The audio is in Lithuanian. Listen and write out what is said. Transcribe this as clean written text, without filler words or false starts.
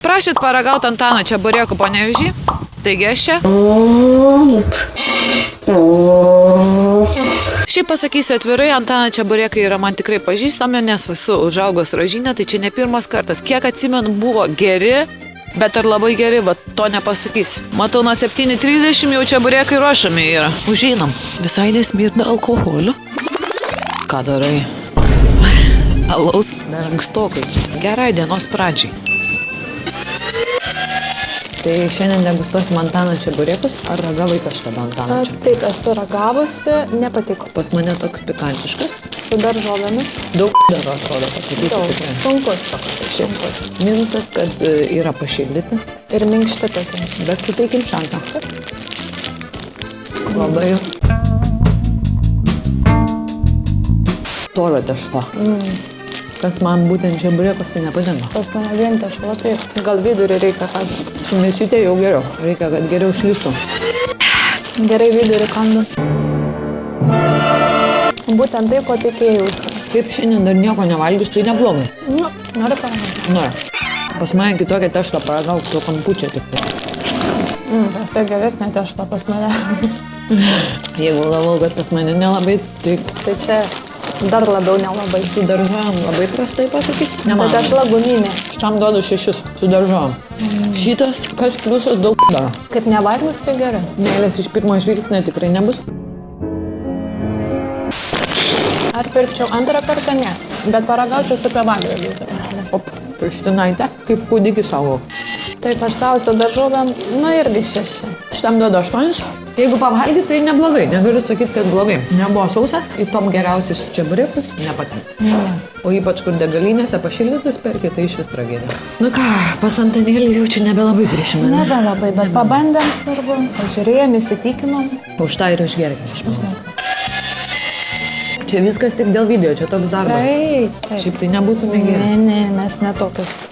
Prašyt paragauti Antano čeburekų Panevėžy. Taigi aš čia. Šiaip pasakysiu atvirai, Antano čeburekai yra man tikrai pažįstami, nes esu užaugęs Rožinė, tai čia ne pirmas kartas. Kiek atsimenu, buvo geri, bet ar labai geri, va to nepasakysiu. Matau, nuo 7:30 jau čeburekai ruošiami yra. Užeinam. Visai nesmirda alkoholiu. Ką darai? Alaus dar ankstokai. Gerai dienos pradžiai. Tai šiandien degustuosim Antano čeburekus. Ar ragavai kažkada Antano čeburekus? Taip, esu ragavusi, nepatiko. Pas mane toks pikantiškas. Su daržovėmis. Daug dar atrodo, pasakysiu tikrai. Sunkus toks. Sunkus. Minusas, kad yra pašildyti. Ir minkšti tokie. Bet suteikim šansą. Labai. Toro tešla. Kas man būtent čeburekus tai nepatinka. Pas mane vien tešla, tai gal vidurį reikia kas. Su mėsytė jau geriau. Reikia, kad geriau šlystų. Gerai vidurį kandu. Būtent tai, ko tikėjausi. Kaip šiandien dar nieko nevalgius, tai neblogai. Nu, noriu paragauti. Noriu. Pas mane kitokią tešlą paragauk su kampučia tik tai. Tas tai geresnė tešla pas mane. Jeigu galvau, kad pas mane nelabai, tai Tai čia dar labiau nelabai. su daržovom labai prastai pasakysiu. Tai tešla guminė. Šitam duodu 6 su daržovom. Šitas, kas pliusas daug daro. Kaip nevargus, tai gerai. Meilės iš pirmo žvilgsnio tikrai nebus. Ar pirkčiau antrą kartą? Ne. Bet paragaučiau su pievagrybiais. Op, pirštinaitė. Kaip kūdikį savo. Taip, aš savo su daržovėm, nu irgi 6. Šitam duodu 8. Jeigu pavalgyti, tai neblogai. Negaliu sakyti, kad blogai. Nebuvo sausas. Į tom geriausius čeburekus nepatinka. Ne. O ypač, kur degalinėse pašildytus perki, tai iš vis tragedija. Nu ką, pas Antanėlį jau čia nebelabai grįšime. Nebelabai, bet pabandėm svarbu. Pažiūrėjom, įsitikinom. Už tą ir užgerkim, aš manau. Čia viskas tik dėl video, čia toks darbas. Taip. Šiaip tai nebūtų mėgėjai. Ne, mes netokius.